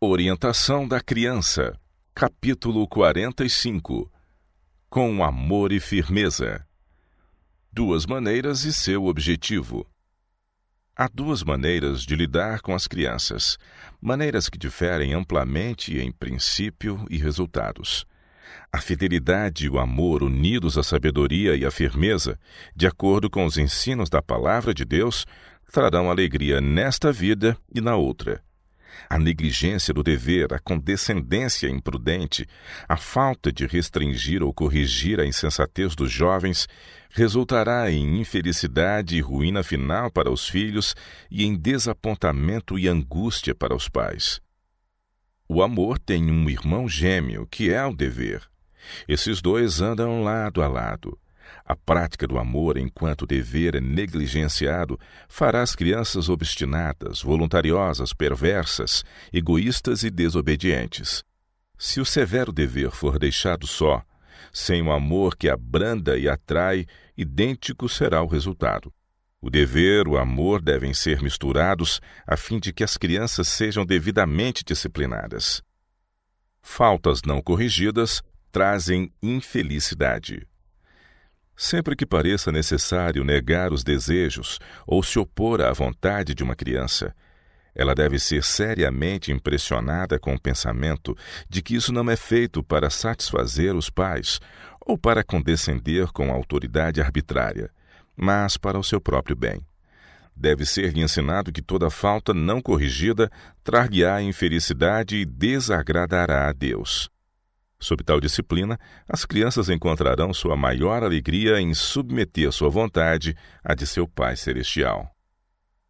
Orientação da criança. Capítulo 45. Com amor e firmeza. 2 maneiras e seu objetivo. Há 2 maneiras de lidar com as crianças, maneiras que diferem amplamente em princípio e resultados. A fidelidade e o amor unidos à sabedoria e à firmeza, de acordo com os ensinos da Palavra de Deus, trarão alegria nesta vida e na outra. A negligência do dever, a condescendência imprudente, a falta de restringir ou corrigir a insensatez dos jovens resultará em infelicidade e ruína final para os filhos e em desapontamento e angústia para os pais. O amor tem um irmão gêmeo, que é o dever. Esses 2 andam lado a lado. A prática do amor enquanto dever é negligenciado fará as crianças obstinadas, voluntariosas, perversas, egoístas e desobedientes. Se o severo dever for deixado só, sem o amor que abranda e atrai, idêntico será o resultado. O dever e o amor devem ser misturados a fim de que as crianças sejam devidamente disciplinadas. Faltas não corrigidas trazem infelicidade. Sempre que pareça necessário negar os desejos ou se opor à vontade de uma criança, ela deve ser seriamente impressionada com o pensamento de que isso não é feito para satisfazer os pais ou para condescender com a autoridade arbitrária, mas para o seu próprio bem. Deve ser-lhe ensinado que toda falta não corrigida trará infelicidade e desagradará a Deus. Sob tal disciplina, as crianças encontrarão sua maior alegria em submeter sua vontade à de seu Pai Celestial.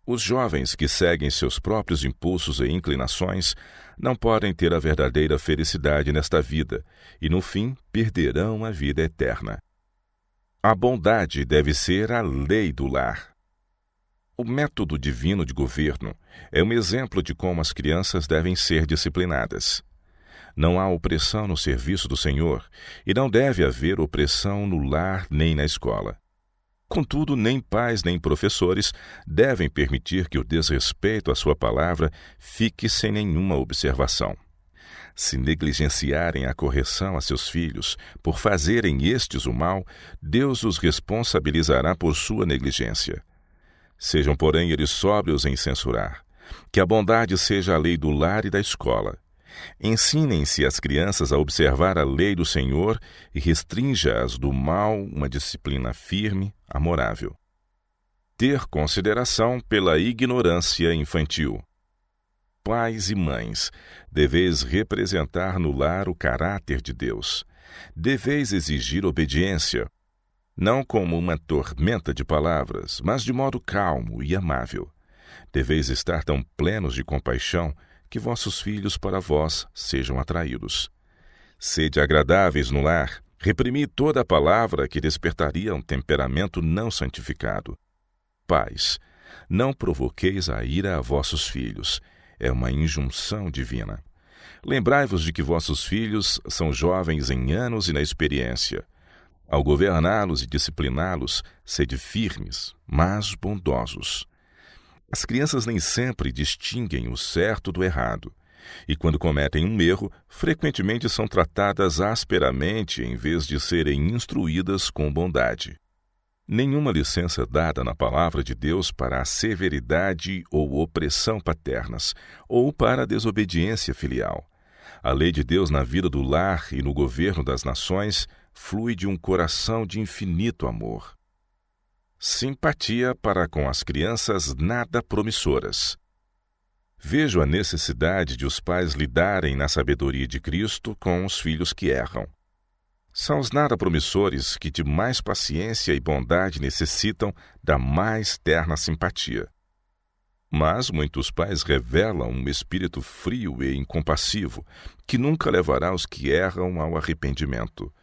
Os jovens que seguem seus próprios impulsos e inclinações não podem ter a verdadeira felicidade nesta vida e, no fim, perderão a vida eterna. A bondade deve ser a lei do lar. O método divino de governo é um exemplo de como as crianças devem ser disciplinadas. Não há opressão no serviço do Senhor, e não deve haver opressão no lar nem na escola. Contudo, nem pais nem professores devem permitir que o desrespeito à sua palavra fique sem nenhuma observação. Se negligenciarem a correção a seus filhos, por fazerem estes o mal, Deus os responsabilizará por sua negligência. Sejam, porém, eles sóbrios em censurar. Que a bondade seja a lei do lar e da escola. Ensinem-se as crianças a observar a lei do Senhor e restrinja-as do mal uma disciplina firme, amorável. Ter consideração pela ignorância infantil. Pais e mães, deveis representar no lar o caráter de Deus. Deveis exigir obediência, não como uma tormenta de palavras, mas de modo calmo e amável. Deveis estar tão plenos de compaixão que vossos filhos para vós sejam atraídos. Sede agradáveis no lar, reprimi toda a palavra que despertaria um temperamento não santificado. Pais, não provoqueis a ira a vossos filhos, é uma injunção divina. Lembrai-vos de que vossos filhos são jovens em anos e na experiência. Ao governá-los e discipliná-los, sede firmes, mas bondosos. As crianças nem sempre distinguem o certo do errado, e quando cometem um erro, frequentemente são tratadas asperamente em vez de serem instruídas com bondade. Nenhuma licença dada na palavra de Deus para a severidade ou opressão paternas, ou para a desobediência filial. A lei de Deus na vida do lar e no governo das nações flui de um coração de infinito amor. Simpatia para com as crianças nada promissoras. Vejo a necessidade de os pais lidarem na sabedoria de Cristo com os filhos que erram. São os nada promissores que de mais paciência e bondade necessitam da mais terna simpatia. Mas muitos pais revelam um espírito frio e incompassivo, que nunca levará os que erram ao arrependimento.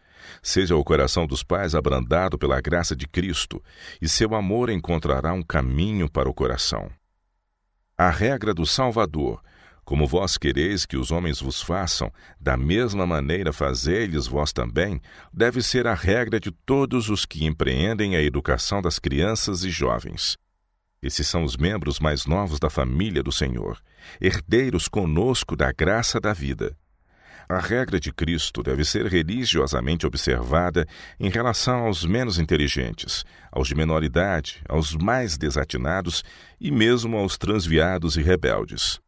Seja o coração dos pais abrandado pela graça de Cristo, e seu amor encontrará um caminho para o coração. A regra do Salvador, como vós quereis que os homens vos façam, da mesma maneira fazei-lhes vós também, deve ser a regra de todos os que empreendem a educação das crianças e jovens. Esses são os membros mais novos da família do Senhor, herdeiros conosco da graça da vida. A regra de Cristo deve ser religiosamente observada em relação aos menos inteligentes, aos de menor idade, aos mais desatinados e mesmo aos transviados e rebeldes.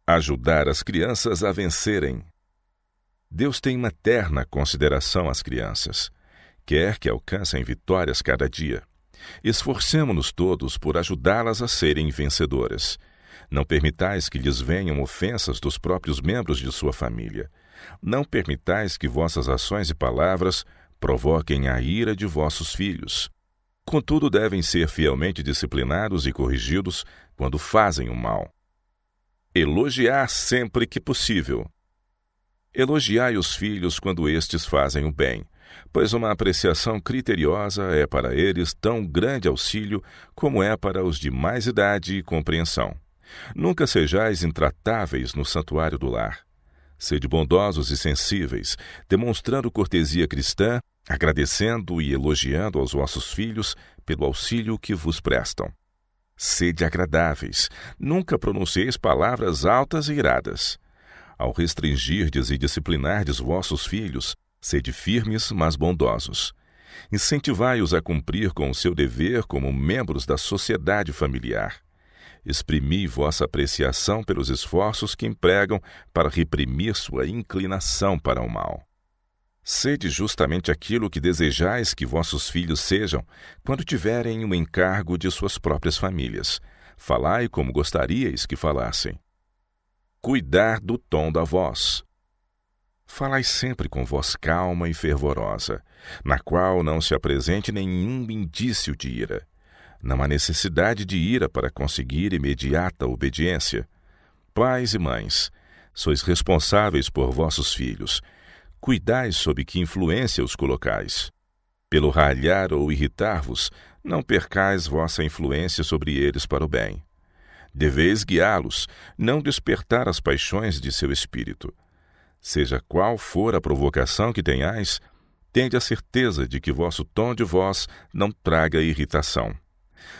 Ajudar as crianças a vencerem. Deus tem uma terna consideração às crianças. Quer que alcancem vitórias cada dia. Esforcemo-nos todos por ajudá-las a serem vencedoras. Não permitais que lhes venham ofensas dos próprios membros de sua família. Não permitais que vossas ações e palavras provoquem a ira de vossos filhos. Contudo, devem ser fielmente disciplinados e corrigidos quando fazem o mal. Elogiar sempre que possível. Elogiai os filhos quando estes fazem o bem, pois uma apreciação criteriosa é para eles tão grande auxílio como é para os de mais idade e compreensão. Nunca sejais intratáveis no santuário do lar. Sede bondosos e sensíveis, demonstrando cortesia cristã, agradecendo e elogiando aos vossos filhos pelo auxílio que vos prestam. Sede agradáveis, nunca pronuncieis palavras altas e iradas. Ao restringirdes e disciplinardes vossos filhos, sede firmes, mas bondosos. Incentivai-os a cumprir com o seu dever como membros da sociedade familiar. Exprimi vossa apreciação pelos esforços que empregam para reprimir sua inclinação para o mal. Sede justamente aquilo que desejais que vossos filhos sejam quando tiverem o encargo de suas próprias famílias. Falai como gostaríeis que falassem. Cuidar do tom da voz. Falai sempre com voz calma e fervorosa, na qual não se apresente nenhum indício de ira. Não há necessidade de ira para conseguir imediata obediência. Pais e mães, sois responsáveis por vossos filhos. Cuidai sob que influência os colocais. Pelo ralhar ou irritar-vos, não percais vossa influência sobre eles para o bem. Deveis guiá-los, não despertar as paixões de seu espírito. Seja qual for a provocação que tenhais, tende a certeza de que vosso tom de voz não traga irritação.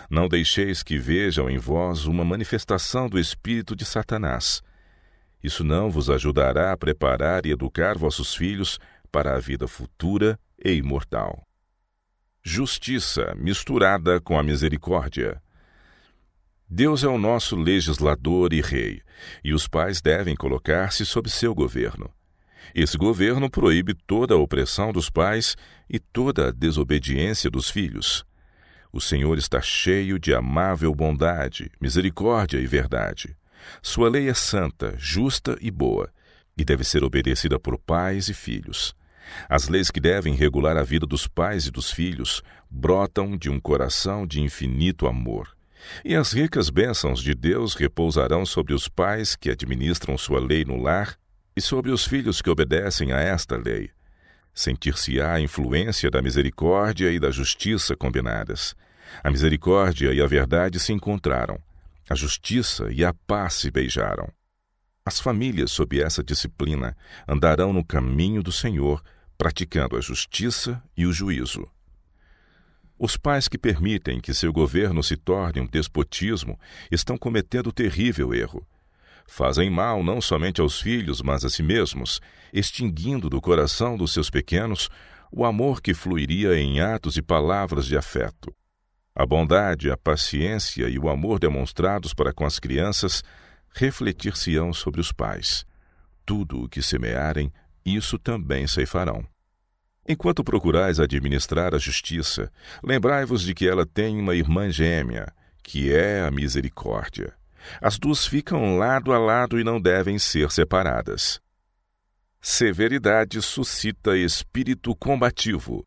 Não deixeis que vejam em vós uma manifestação do espírito de Satanás. Isso não vos ajudará a preparar e educar vossos filhos para a vida futura e imortal. Justiça misturada com a misericórdia. Deus é o nosso legislador e rei, e os pais devem colocar-se sob seu governo. Esse governo proíbe toda a opressão dos pais e toda a desobediência dos filhos. O Senhor está cheio de amável bondade, misericórdia e verdade. Sua lei é santa, justa e boa, e deve ser obedecida por pais e filhos. As leis que devem regular a vida dos pais e dos filhos brotam de um coração de infinito amor. E as ricas bênçãos de Deus repousarão sobre os pais que administram sua lei no lar e sobre os filhos que obedecem a esta lei. Sentir-se-á a influência da misericórdia e da justiça combinadas. A misericórdia e a verdade se encontraram. A justiça e a paz se beijaram. As famílias, sob essa disciplina, andarão no caminho do Senhor, praticando a justiça e o juízo. Os pais que permitem que seu governo se torne um despotismo estão cometendo terrível erro. Fazem mal não somente aos filhos, mas a si mesmos, extinguindo do coração dos seus pequenos o amor que fluiria em atos e palavras de afeto. A bondade, a paciência e o amor demonstrados para com as crianças refletir-se-ão sobre os pais. Tudo o que semearem, isso também ceifarão. Enquanto procurais administrar a justiça, lembrai-vos de que ela tem uma irmã gêmea, que é a misericórdia. As duas ficam lado a lado e não devem ser separadas. Severidade suscita espírito combativo.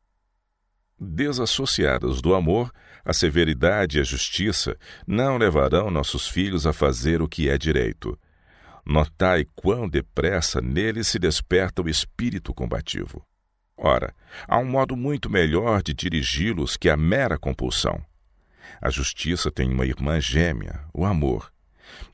Desassociadas do amor, a severidade e a justiça não levarão nossos filhos a fazer o que é direito. Notai quão depressa neles se desperta o espírito combativo. Ora, há um modo muito melhor de dirigi-los que a mera compulsão. A justiça tem uma irmã gêmea, o amor.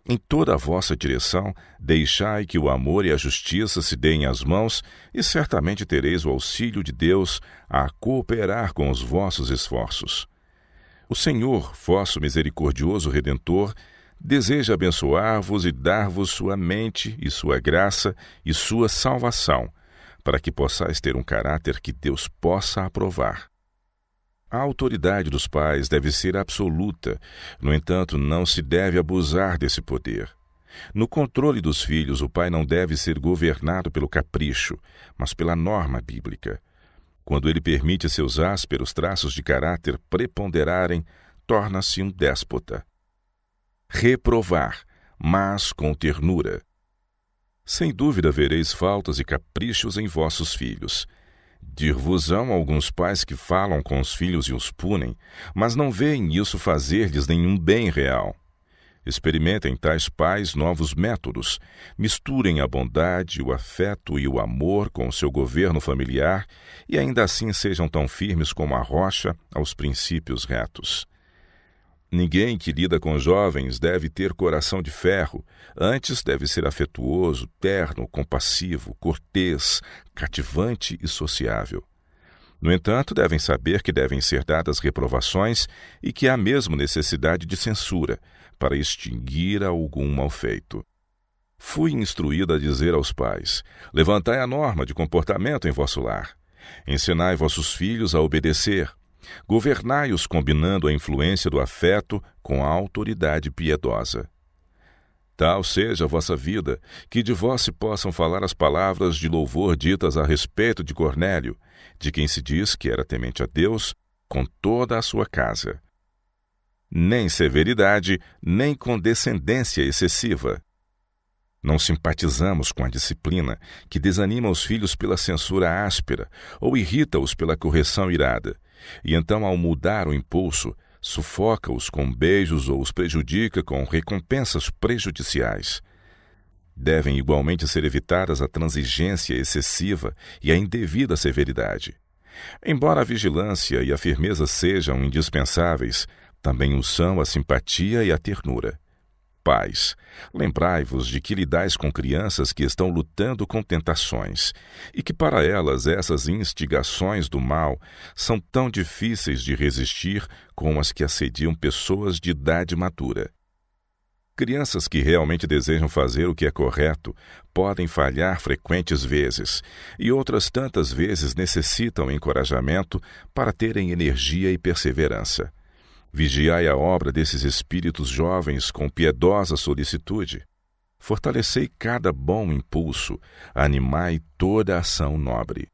Em toda a vossa direção, deixai que o amor e a justiça se deem as mãos, e certamente tereis o auxílio de Deus a cooperar com os vossos esforços. O Senhor, vosso misericordioso Redentor, deseja abençoar-vos e dar-vos sua mente e sua graça e sua salvação, para que possais ter um caráter que Deus possa aprovar. A autoridade dos pais deve ser absoluta, no entanto, não se deve abusar desse poder. No controle dos filhos, o pai não deve ser governado pelo capricho, mas pela norma bíblica. Quando ele permite seus ásperos traços de caráter preponderarem, torna-se um déspota. Reprovar, mas com ternura. Sem dúvida vereis faltas e caprichos em vossos filhos. Dir-vos-ão alguns pais que falam com os filhos e os punem, mas não veem isso fazer-lhes nenhum bem real. Experimentem tais pais novos métodos, misturem a bondade, o afeto e o amor com o seu governo familiar e ainda assim sejam tão firmes como a rocha aos princípios retos. Ninguém que lida com jovens deve ter coração de ferro, antes deve ser afetuoso, terno, compassivo, cortês, cativante e sociável. No entanto, devem saber que devem ser dadas reprovações e que há mesmo necessidade de censura, para extinguir algum mal-feito. Fui instruída a dizer aos pais: levantai a norma de comportamento em vosso lar. Ensinai vossos filhos a obedecer. Governai-os combinando a influência do afeto com a autoridade piedosa. Tal seja a vossa vida, que de vós se possam falar as palavras de louvor ditas a respeito de Cornélio, de quem se diz que era temente a Deus, com toda a sua casa. Nem severidade, nem condescendência excessiva. Não simpatizamos com a disciplina, que desanima os filhos pela censura áspera, ou irrita-os pela correção irada, e então, ao mudar o impulso, sufoca-os com beijos ou os prejudica com recompensas prejudiciais. Devem igualmente ser evitadas a transigência excessiva e a indevida severidade. Embora a vigilância e a firmeza sejam indispensáveis, também o são a simpatia e a ternura. Pais, lembrai-vos de que lidais com crianças que estão lutando com tentações e que para elas essas instigações do mal são tão difíceis de resistir como as que assediam pessoas de idade madura. Crianças que realmente desejam fazer o que é correto podem falhar frequentes vezes e outras tantas vezes necessitam encorajamento para terem energia e perseverança. Vigiai a obra desses espíritos jovens com piedosa solicitude. Fortalecei cada bom impulso, animai toda ação nobre.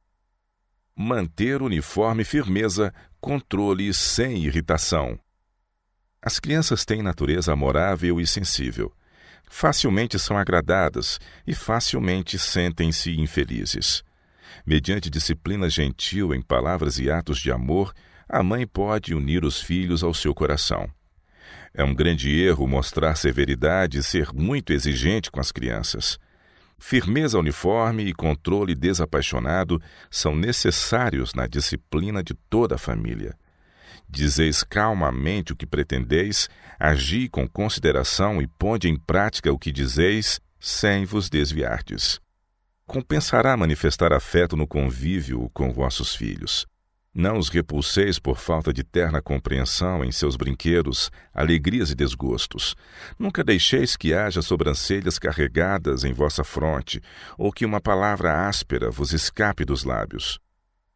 Manter uniforme firmeza, controle sem irritação. As crianças têm natureza amorável e sensível. Facilmente são agradadas e facilmente sentem-se infelizes. Mediante disciplina gentil em palavras e atos de amor, a mãe pode unir os filhos ao seu coração. É um grande erro mostrar severidade e ser muito exigente com as crianças. Firmeza uniforme e controle desapaixonado são necessários na disciplina de toda a família. Dizeis calmamente o que pretendeis, agi com consideração e ponde em prática o que dizeis, sem vos desviardes. Compensará manifestar afeto no convívio com vossos filhos. Não os repulseis por falta de terna compreensão em seus brinquedos, alegrias e desgostos. Nunca deixeis que haja sobrancelhas carregadas em vossa fronte, ou que uma palavra áspera vos escape dos lábios.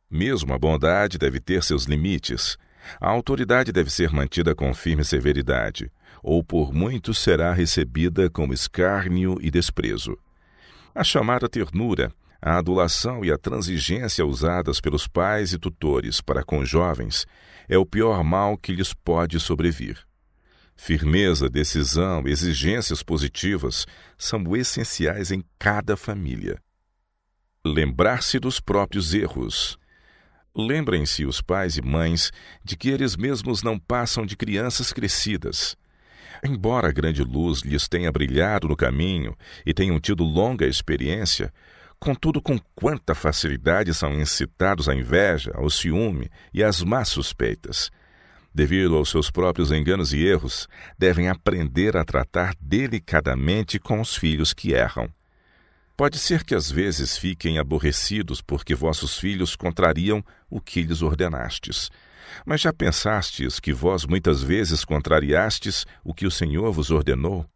Mesmo a bondade deve ter seus limites. A autoridade deve ser mantida com firme severidade, ou por muitos será recebida como escárnio e desprezo. A chamada ternura, a adulação e a transigência usadas pelos pais e tutores para com jovens é o pior mal que lhes pode sobrevir. Firmeza, decisão, exigências positivas são essenciais em cada família. Lembrar-se dos próprios erros. Lembrem-se os pais e mães de que eles mesmos não passam de crianças crescidas. Embora a grande luz lhes tenha brilhado no caminho e tenham tido longa experiência, contudo, com quanta facilidade são incitados à inveja, ao ciúme e às más suspeitas. Devido aos seus próprios enganos e erros, devem aprender a tratar delicadamente com os filhos que erram. Pode ser que às vezes fiquem aborrecidos porque vossos filhos contrariam o que lhes ordenastes. Mas já pensastes que vós muitas vezes contrariastes o que o Senhor vos ordenou?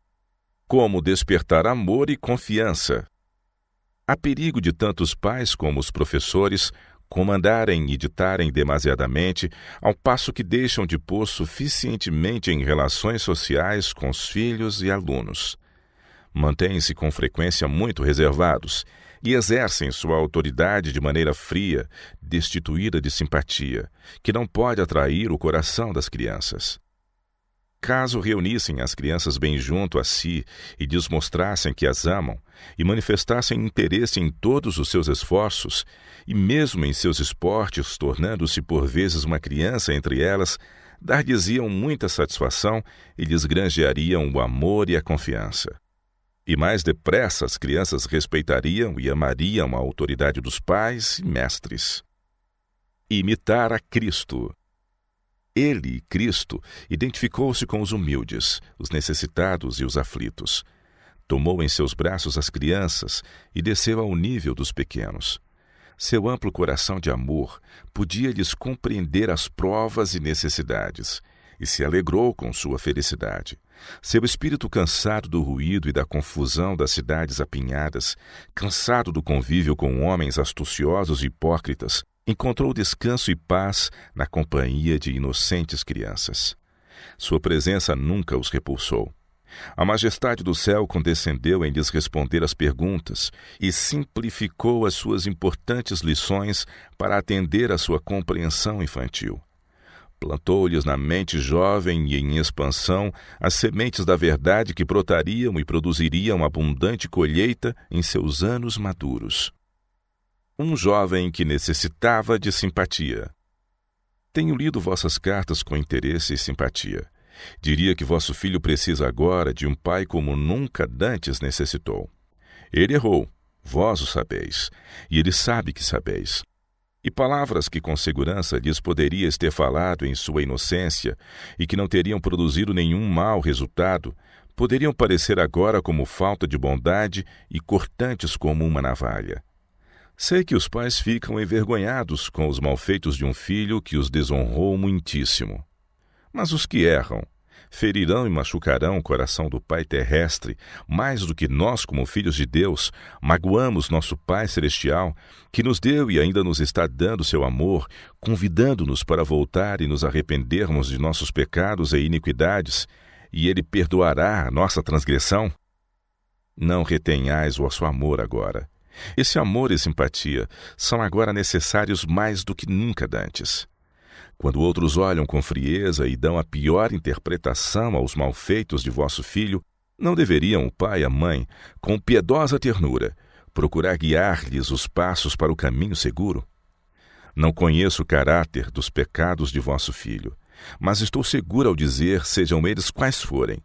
Como despertar amor e confiança? Há perigo de tantos pais como os professores comandarem e ditarem demasiadamente, ao passo que deixam de pôr suficientemente em relações sociais com os filhos e alunos. Mantêm-se com frequência muito reservados e exercem sua autoridade de maneira fria, destituída de simpatia, que não pode atrair o coração das crianças. Caso reunissem as crianças bem junto a si e lhes mostrassem que as amam, e manifestassem interesse em todos os seus esforços, e mesmo em seus esportes, tornando-se por vezes uma criança entre elas, dar-lhes-iam muita satisfação e lhes granjeariam o amor e a confiança. E mais depressa as crianças respeitariam e amariam a autoridade dos pais e mestres. Imitar a Cristo. Ele, Cristo, identificou-se com os humildes, os necessitados e os aflitos. Tomou em seus braços as crianças e desceu ao nível dos pequenos. Seu amplo coração de amor podia-lhes compreender as provas e necessidades, e se alegrou com sua felicidade. Seu espírito, cansado do ruído e da confusão das cidades apinhadas, cansado do convívio com homens astuciosos e hipócritas, encontrou descanso e paz na companhia de inocentes crianças. Sua presença nunca os repulsou. A majestade do céu condescendeu em lhes responder às perguntas e simplificou as suas importantes lições para atender à sua compreensão infantil. Plantou-lhes na mente jovem e em expansão as sementes da verdade que brotariam e produziriam abundante colheita em seus anos maduros. Um jovem que necessitava de simpatia. Tenho lido vossas cartas com interesse e simpatia. Diria que vosso filho precisa agora de um pai como nunca dantes necessitou. Ele errou, vós o sabeis, e ele sabe que sabeis. E palavras que com segurança lhes poderias ter falado em sua inocência e que não teriam produzido nenhum mau resultado, poderiam parecer agora como falta de bondade e cortantes como uma navalha. Sei que os pais ficam envergonhados com os malfeitos de um filho que os desonrou muitíssimo. Mas os que erram ferirão e machucarão o coração do Pai terrestre mais do que nós, como filhos de Deus, magoamos nosso Pai celestial, que nos deu e ainda nos está dando seu amor, convidando-nos para voltar e nos arrependermos de nossos pecados e iniquidades, e Ele perdoará a nossa transgressão? Não retenhais o vosso amor agora. Esse amor e simpatia são agora necessários mais do que nunca dantes. Quando outros olham com frieza e dão a pior interpretação aos malfeitos de vosso filho, não deveriam o pai e a mãe, com piedosa ternura, procurar guiar-lhes os passos para o caminho seguro? Não conheço o caráter dos pecados de vosso filho, mas estou seguro ao dizer, sejam eles quais forem,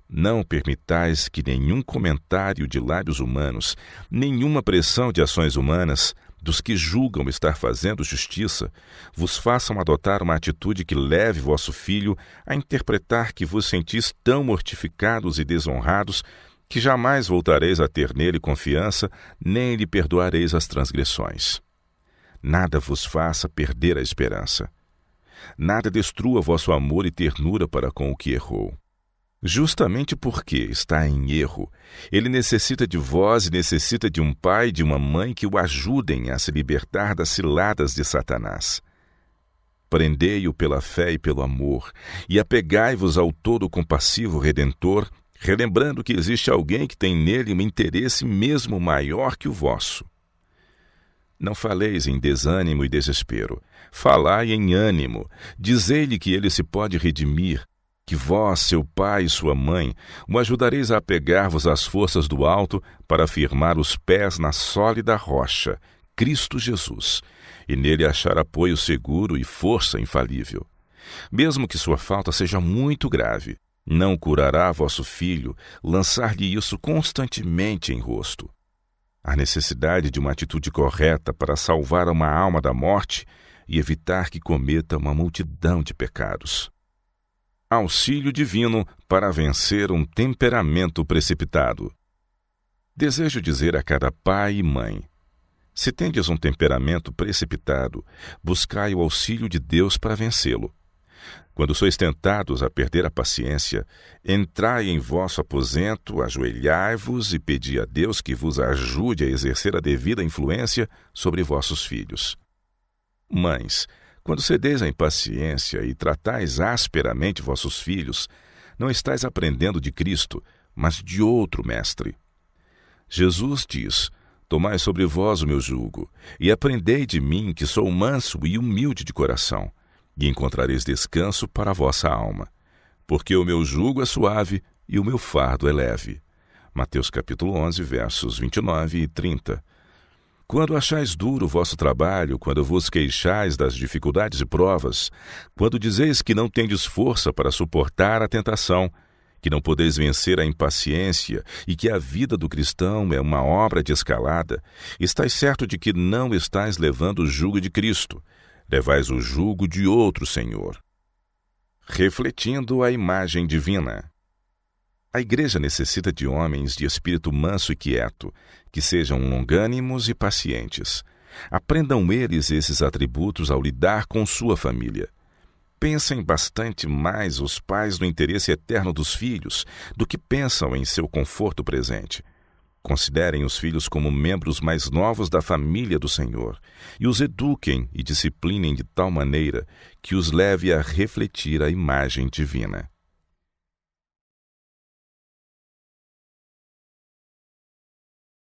não permitais que nenhum comentário de lábios humanos, nenhuma pressão de ações humanas, dos que julgam estar fazendo justiça, vos façam adotar uma atitude que leve vosso filho a interpretar que vos sentis tão mortificados e desonrados que jamais voltareis a ter nele confiança, nem lhe perdoareis as transgressões. Nada vos faça perder a esperança. Nada destrua vosso amor e ternura para com o que errou. Justamente porque está em erro, ele necessita de vós e necessita de um pai e de uma mãe que o ajudem a se libertar das ciladas de Satanás. Prendei-o pela fé e pelo amor, e apegai-vos ao todo compassivo Redentor, relembrando que existe alguém que tem nele um interesse mesmo maior que o vosso. Não faleis em desânimo e desespero, falai em ânimo, dizei-lhe que ele se pode redimir, que vós, seu pai e sua mãe, o ajudareis a apegar-vos às forças do alto para firmar os pés na sólida rocha, Cristo Jesus, e nele achar apoio seguro e força infalível. Mesmo que sua falta seja muito grave, não curará vosso filho lançar-lhe isso constantemente em rosto. A necessidade de uma atitude correta para salvar uma alma da morte e evitar que cometa uma multidão de pecados. Auxílio divino para vencer um temperamento precipitado. Desejo dizer a cada pai e mãe: Se tendes um temperamento precipitado, buscai o auxílio de Deus para vencê-lo. Quando sois tentados a perder a paciência, entrai em vosso aposento, ajoelhai-vos e pedi a Deus que vos ajude a exercer a devida influência sobre vossos filhos. Mães, quando cedeis à impaciência e tratais asperamente vossos filhos, não estáis aprendendo de Cristo, mas de outro mestre. Jesus diz: Tomai sobre vós o meu jugo, e aprendei de mim, que sou manso e humilde de coração, e encontrareis descanso para a vossa alma. Porque o meu jugo é suave e o meu fardo é leve. Mateus capítulo 11, versos 29 e 30. Quando achais duro o vosso trabalho, quando vos queixais das dificuldades e provas, quando dizeis que não tendes força para suportar a tentação, que não podeis vencer a impaciência e que a vida do cristão é uma obra de escalada, estais certo de que não estais levando o jugo de Cristo, levais o jugo de outro Senhor. Refletindo a imagem divina. A igreja necessita de homens de espírito manso e quieto, que sejam longânimos e pacientes. Aprendam eles esses atributos ao lidar com sua família. Pensem bastante mais os pais no interesse eterno dos filhos do que pensam em seu conforto presente. Considerem os filhos como membros mais novos da família do Senhor e os eduquem e disciplinem de tal maneira que os leve a refletir a imagem divina.